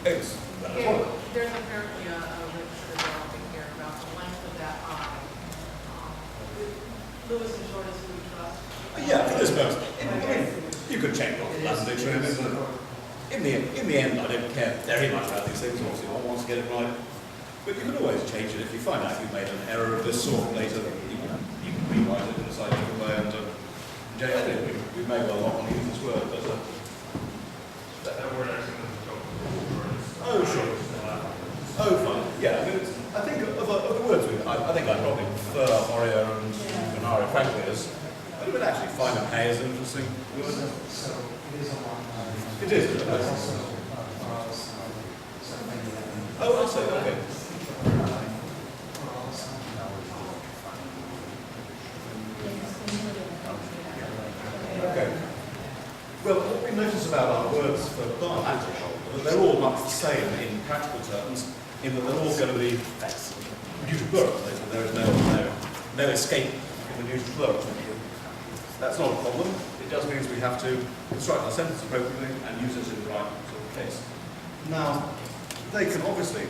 It's, that's one of them. There's apparently a literature developing here about the length of that eye. Lewis and Short is who we trust. Yeah, for this purpose. I mean, you could check off the Latin dictionary. In the end, I don't care very much about these things. Obviously, one wants to get it right. But you can always change it if you find out you've made an error of this sort later. You can rewrite it in a slightly different way. And we may well not want to use this word, but that word actually doesn't talk about oh, sure. Oh, fine. Yeah, I mean, I think of the words I think I'd probably prefer Horia and Granari, frankly, as I would actually find a hay as an interesting word. So it is a long time. It is. But also, something that. Oh, I see. Okay. Okay. Well, what we notice about our words for plant that they're all much the same in practical terms, in that they're all going to be neutral plural. There is no escape in the neutral plural. That's not a problem. It just means we have to construct our sentence appropriately and use it in the right sort of case. Now, they can obviously in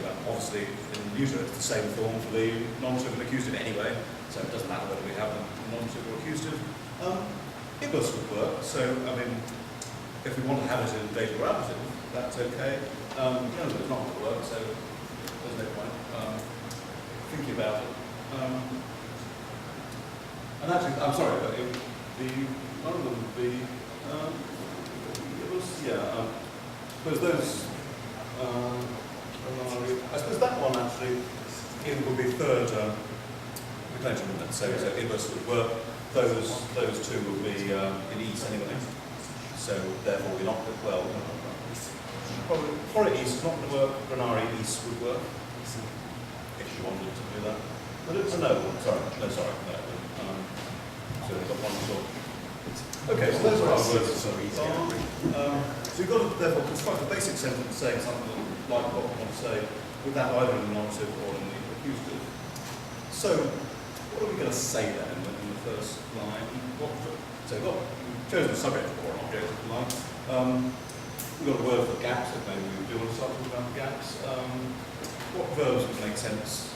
neuter it's the same form for the nominative and accusative anyway, so it doesn't matter whether we have them nominative or accusative. Ibus would work, so I mean, if we want to have it in dative or ablative, that's okay. It's not going to work, so there's no point thinking about it. And actually, I'm sorry, but one of them would be, I suppose those, I suppose that one actually, it would be third declension, wouldn't it? So Ibus would work. Those two would be in East anyway. So therefore we're not well. Probably Horia East is not going to work. Granari East would work if you wanted to do that. But it's no. So we've got one short. Okay, so those are our words. So you've got to therefore construct a basic sentence saying something like what we want to say, with that either in the nominative or in the accusative. So what are we going to say then in the first line? So we've chosen a subject or an object of the line. We've got a word for gaps, so maybe we do want to start talking about gaps. What verbs would make sense?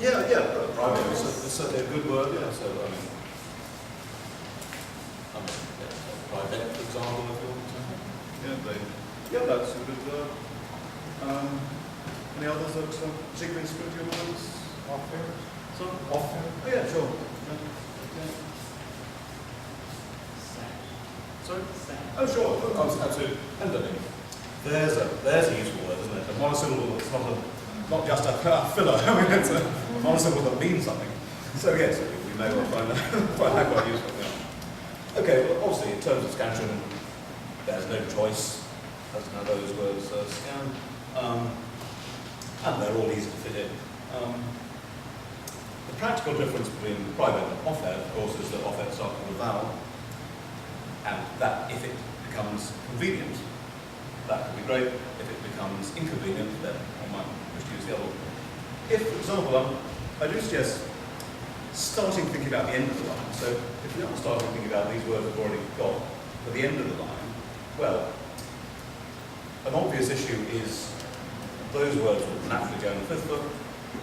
Private is certainly a good word, yeah. So, private, for example, if you want to. Yeah, that's a good verb. Any others that particularly spring to your minds? Off-air? So, off-air? Oh, yeah, sure. Sorry? Oh, sure. Oh, absolutely. Endony. There's a useful word, isn't it? A monosyllable that's not just a filler. I mean, it's a monosyllable that means something. So yes, we may well find that quite useful. Yeah. Okay, well, obviously in terms of scansion, there's no choice as to how those words scan. And they're all easy to fit in. The practical difference between private and off-air, of course, is that off-air starts with a vowel, and that if it becomes convenient, that could be great. If it becomes inconvenient, then one might wish to use the other one. If, for example, I do suggest starting thinking about the end of the line. So if we aren't starting thinking about these words we've already got at the end of the line, well, an obvious issue is those words will naturally go in the fifth foot,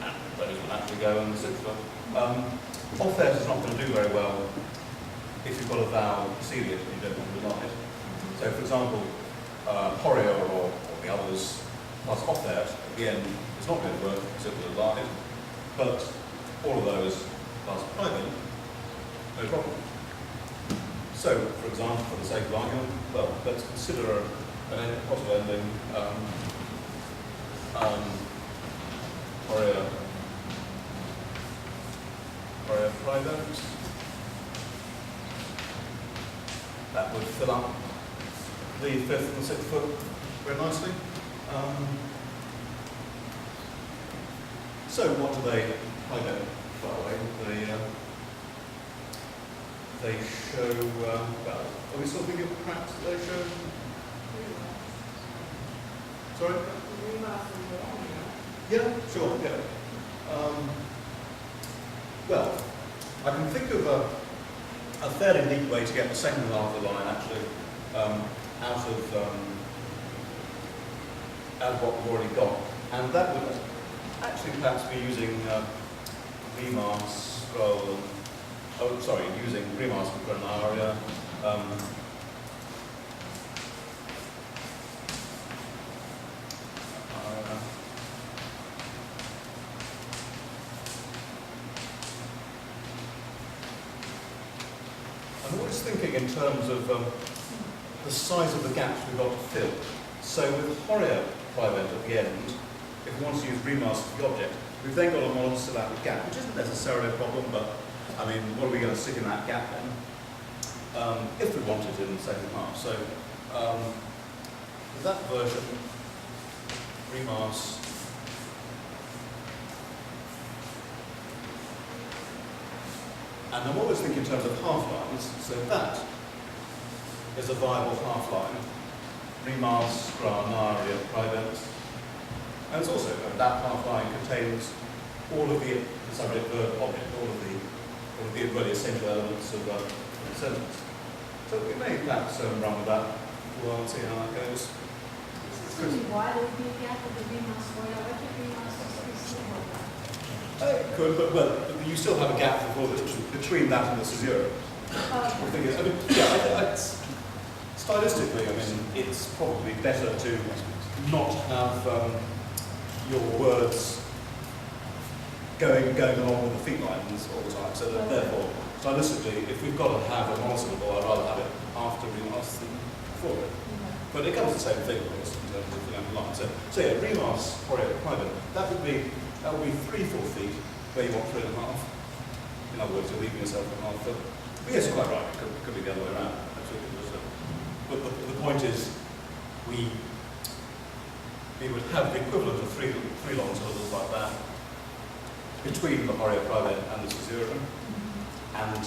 and those will naturally go in the sixth foot. Off-air is not going to do very well if you've got a vowel preceding it and you don't want to line it. So, for example, Horia or the others plus off-air at the end is not going to work because it will line it, but all of those plus private, no problem. So, for example, for the sake of argument, well, let's consider an possible ending. Horia private. That would fill up the fifth and sixth foot very nicely. So what do they highlight? By the way, they show. Well, are we still thinking of cracks that they show? Sorry. Yeah, sure. Yeah. Well, I can think of a fairly neat way to get the second half of the line actually out of what we've already got. And that would actually perhaps be using Remas scroll, using Remas and Granaria. I'm always thinking in terms of the size of the gaps we've got to fill. So with Horia private at the end, if we want to use Remas for the object, we've then got a monosyllabic gap, which isn't necessarily a problem, but I mean, what are we going to stick in that gap then? If we want it in the second half. So with that version, Remas. And I'm always thinking in terms of half-lines, so that is a viable half-line. Remas, Granaria, private. And it's also, that half-line contains all of the subject, verb, object, all of the really essential elements of a sentence. So we may perhaps run with that for a while and see how that goes. Why would be a gap of the Remas Horia? Why can't Remas just It could, but well, you still have a gap between that and the caesura. The thing is, I mean, yeah, stylistically, I mean, it's probably better to not have your words going along with the feet lines all the time. So that therefore, stylistically, if we've got to have a monosyllable, I'd rather have it after Remas than before it. But it comes to the same thing, of course, in terms of the line. So yeah, Remas, Horia, private. That would be 3/4 feet where you want 3.5. In other words, you're leaving yourself a half foot. But yes, you're quite right. It could be the other way around. Absolutely. But the point is, we would have the equivalent of three long syllables like that between the Horia private and the caesura. And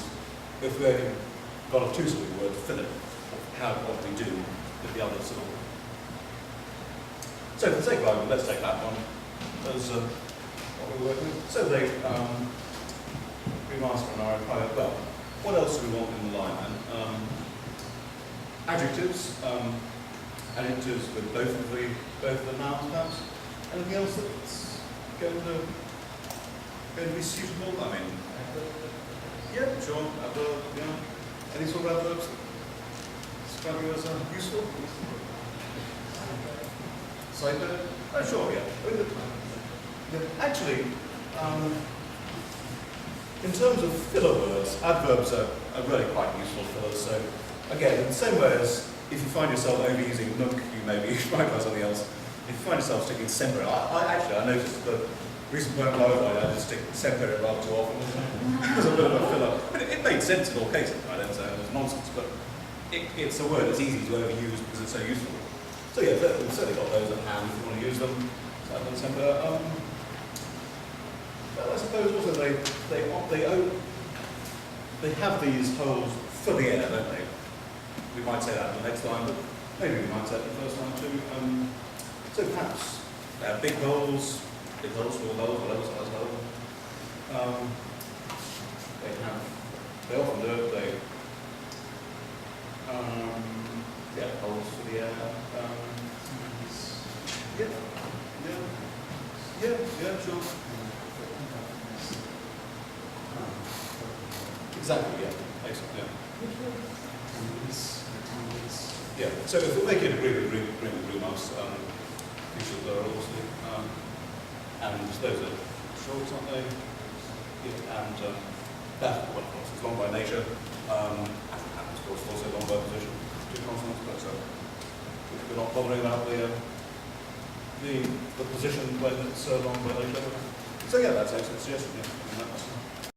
if we only got a two-syllable word to fill it, what do we do with the other syllable? So for the sake of argument, let's take that one as what we're working with. So they Remas and Granaria private. Well, what else do we want in the line then? Adjectives. Adjectives with both of the nouns perhaps. Anything else that's going to be suitable? I mean, yeah, sure. Adverb, yeah. Any sort of adverbs describing you as useful? Side note? Oh, sure, yeah. Actually, in terms of filler words, adverbs are really quite useful fillers. So, again, in the same way as if you find yourself overusing nunc, you may be trying by something else. If you find yourself sticking semper, I noticed the recent poem I just stick semper rather too often. It was a bit of a filler. But it made sense in all cases. I don't say it was nonsense, but it's a word that's easy to overuse because it's so useful. So yeah, we've certainly got those at hand if you want to use them. So I've done semper. Well, I suppose also they have these holes for the air, don't they? We might say that in the next line, but maybe we might say it in the first line too. So perhaps they have big holes, small holes, whatever size hole. They often do it, holes for the air. Yeah, sure. Exactly, yeah. Excellent, yeah. Yeah, so if we make it agree with Remas, features are obviously, and those are short, aren't they? Yeah, and that, well, of course, is long by nature, and of course also long by position, two consonants, but so we're not bothering about the position when it's long by nature. So yeah, that's an excellent suggestion, yeah.